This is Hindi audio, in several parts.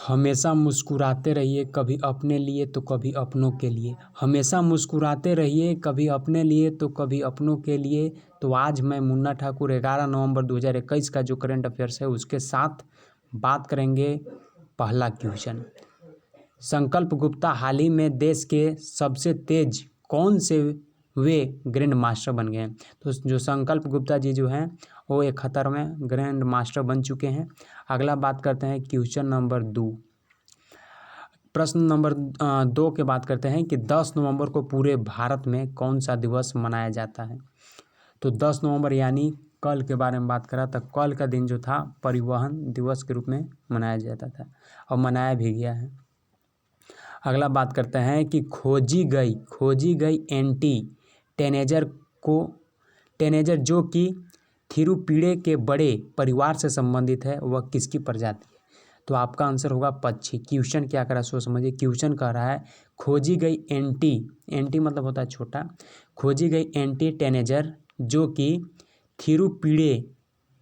हमेशा मुस्कुराते रहिए, कभी अपने लिए तो कभी अपनों के लिए। हमेशा मुस्कुराते रहिए, कभी अपने लिए तो कभी अपनों के लिए। तो आज मैं मुन्ना ठाकुर 11 नवंबर 2021 का जो करंट अफेयर्स है उसके साथ बात करेंगे। पहला क्वेश्चन, संकल्प गुप्ता हाल ही में देश के सबसे तेज कौन से वे ग्रैंड मास्टर बन गए हैं? तो जो संकल्प गुप्ता जी जो हैं वो 71वें ग्रैंड मास्टर बन चुके हैं। अगला बात करते हैं क्वेश्चन नंबर 2। प्रश्न नंबर 2 के बात करते हैं कि 10 नवंबर को पूरे भारत में कौन सा दिवस मनाया जाता है? तो 10 नवंबर यानी कल के बारे में बात करा तो कल का दिन जो था परिवहन दिवस के रूप में मनाया जाता था और मनाया भी गया है। अगला बात करते हैं कि खोजी गई एंटी टेनेजर जो कि थिरुपीड़े के बड़े परिवार से संबंधित है वह किसकी प्रजाति है? तो आपका आंसर होगा पक्षी। क्वेश्चन क्या कर रहा है सो समझिए। क्वेश्चन कह रहा है खोजी गई एंटी मतलब होता है छोटा, खोजी गई एंटी टेनेजर जो कि थिरुपीड़े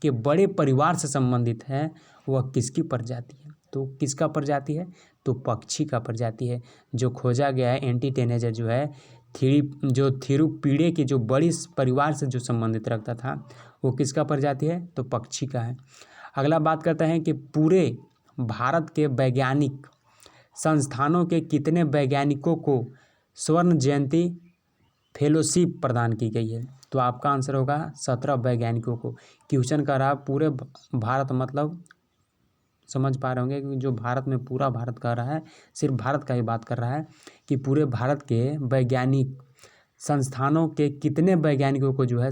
के बड़े परिवार से संबंधित है वह किसकी प्रजाति है? तो किसका प्रजाति है? तो पक्षी का प्रजाति है। जो खोजा गया है एंटी टेनेजर जो है थिरुपीड़े के जो बड़ी परिवार से जो संबंधित रखता था वो किसका प्रजाति है? तो पक्षी का है। अगला बात करते हैं कि पूरे भारत के वैज्ञानिक संस्थानों के कितने वैज्ञानिकों को स्वर्ण जयंती फेलोशिप प्रदान की गई है? तो आपका आंसर होगा 17 वैज्ञानिकों को। क्वेश्चन कर रहा पूरे भारत मतलब समझ पा रहे होंगे कि जो भारत में पूरा भारत कह रहा है, सिर्फ भारत का ही बात कर रहा है कि पूरे भारत के वैज्ञानिक संस्थानों के कितने वैज्ञानिकों को जो है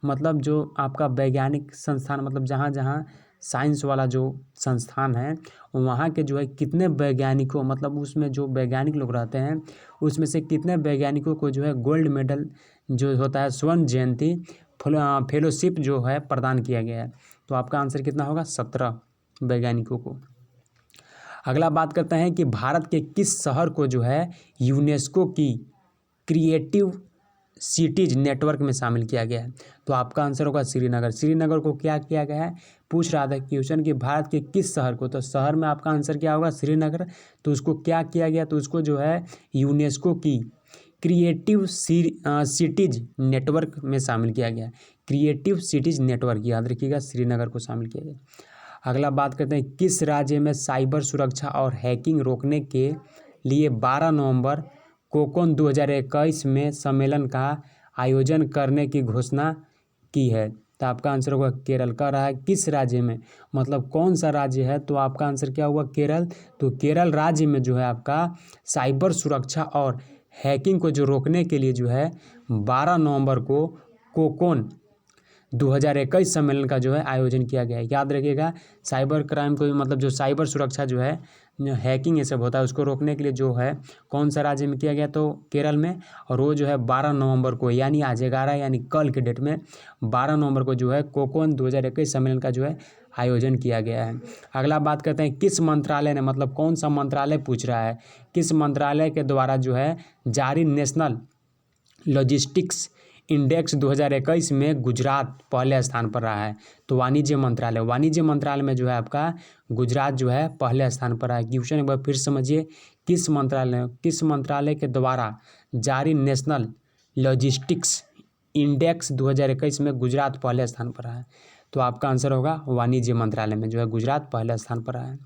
मतलब जो आपका वैज्ञानिक संस्थान मतलब जहाँ जहाँ साइंस वाला जो संस्थान है वहाँ के जो है कितने वैज्ञानिकों मतलब उसमें जो वैज्ञानिक लोग रहते हैं उसमें से कितने वैज्ञानिकों को जो है गोल्ड मेडल जो होता है स्वर्ण जयंती फेलोशिप जो है प्रदान किया गया है। तो आपका आंसर कितना होगा? 17 वैज्ञानिकों को। अगला बात करते हैं कि भारत के किस शहर को जो है यूनेस्को की क्रिएटिव सिटीज नेटवर्क में शामिल किया गया है? तो आपका आंसर होगा श्रीनगर। श्रीनगर को क्या किया गया है? पूछ रहा था क्वेश्चन कि भारत के किस शहर को, तो शहर में आपका आंसर क्या होगा? श्रीनगर। तो उसको क्या किया गया? तो उसको जो है यूनेस्को की क्रिएटिव सिटीज नेटवर्क में शामिल किया गया है। क्रिएटिव सिटीज नेटवर्क याद रखिएगा, श्रीनगर को शामिल किया गया। अगला बात करते हैं किस राज्य में साइबर सुरक्षा और हैकिंग रोकने के लिए 12 नवंबर कोकोन 2021 में सम्मेलन का आयोजन करने की घोषणा की है? तो आपका आंसर होगा केरल। कह रहा है किस राज्य में मतलब कौन सा राज्य है? तो आपका आंसर क्या हुआ? केरल। तो केरल राज्य में जो है आपका साइबर सुरक्षा और हैकिंग को जो रोकने के लिए जो है 12 नवंबर को कोकोन 2021 सम्मेलन का जो है आयोजन किया गया है। याद रखिएगा साइबर क्राइम को मतलब जो साइबर सुरक्षा जो है हैकिंग ये सब होता है उसको रोकने के लिए जो है कौन सा राज्य में किया गया? तो केरल में। और वो जो है 12 नवंबर को यानी आज 11 यानी कल के डेट में 12 नवंबर को जो है कोकोन 2021 सम्मेलन का जो है आयोजन किया गया है। अगला बात करते हैं किस मंत्रालय ने मतलब कौन सा मंत्रालय पूछ रहा है, किस मंत्रालय के द्वारा जो है जारी नेशनल लॉजिस्टिक्स इंडेक्स 2021 में गुजरात पहले स्थान पर रहा है? तो वाणिज्य मंत्रालय में जो है आपका गुजरात जो है पहले स्थान पर रहा है। क्वेश्चन एक बार फिर समझिए किस मंत्रालय के द्वारा जारी नेशनल लॉजिस्टिक्स इंडेक्स 2021 में गुजरात पहले स्थान पर रहा है? तो आपका आंसर होगा वाणिज्य मंत्रालय में जो है गुजरात पहले स्थान पर रहा है।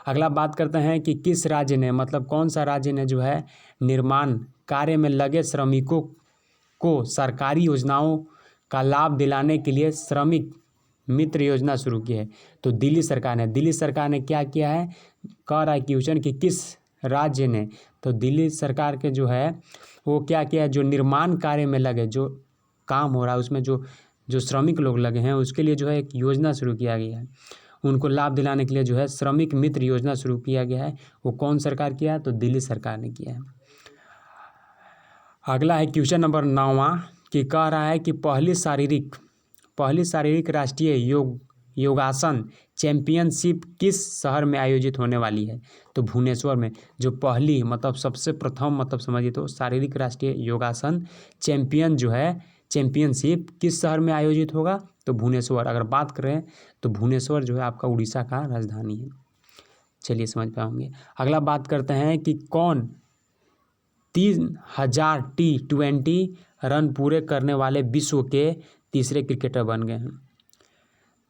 अगला बात करते हैं कि किस राज्य ने मतलब कौन सा राज्य ने जो है निर्माण कार्य में लगे श्रमिकों को सरकारी योजनाओं का लाभ दिलाने के लिए श्रमिक मित्र योजना शुरू की है? तो दिल्ली सरकार ने क्या किया है? कह रहा है क्वेश्चन कि किस राज्य ने? तो दिल्ली सरकार के जो है वो क्या किया है? जो निर्माण कार्य में लगे जो काम हो रहा है उसमें जो श्रमिक लोग लगे हैं उसके लिए जो है एक योजना शुरू किया गया है। उनको लाभ दिलाने के लिए जो है श्रमिक मित्र योजना शुरू किया गया है। वो कौन सरकार किया है? तो दिल्ली सरकार ने किया है। अगला है क्वेश्चन नंबर 9 कि कह रहा है कि पहली शारीरिक राष्ट्रीय योगासन चैंपियनशिप किस शहर में आयोजित होने वाली है? तो भुवनेश्वर में। जो पहली मतलब सबसे प्रथम मतलब समझिए तो शारीरिक राष्ट्रीय योगासन चैंपियनशिप किस शहर में आयोजित होगा? तो भुवनेश्वर। अगर बात करें तो भुवनेश्वर जो है आपका उड़ीसा का राजधानी है। चलिए समझ पाए होंगे। अगला बात करते हैं कि कौन 3000 T20 रन पूरे करने वाले विश्व के तीसरे क्रिकेटर बन गए हैं।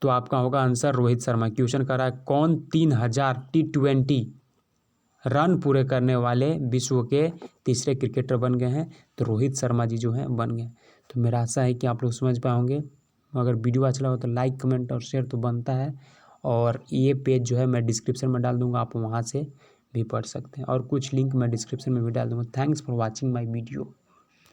तो आपका होगा आंसर रोहित शर्मा। क्वेश्चन कर रहा है कौन 3000 T20 रन पूरे करने वाले विश्व के तीसरे क्रिकेटर बन गए हैं। तो रोहित शर्मा जी जो हैं बन गए। तो मेरा आशा है कि आप लोग समझ पाए होंगे। अगर वीडियो अच्छा लगा तो लाइक कमेंट और शेयर तो बनता है। और ये पेज जो है मैं डिस्क्रिप्शन में डाल दूंगा, आप वहाँ से भी पढ़ सकते हैं। और कुछ लिंक मैं डिस्क्रिप्शन में भी डाल दूंगा। Thanks for watching my video.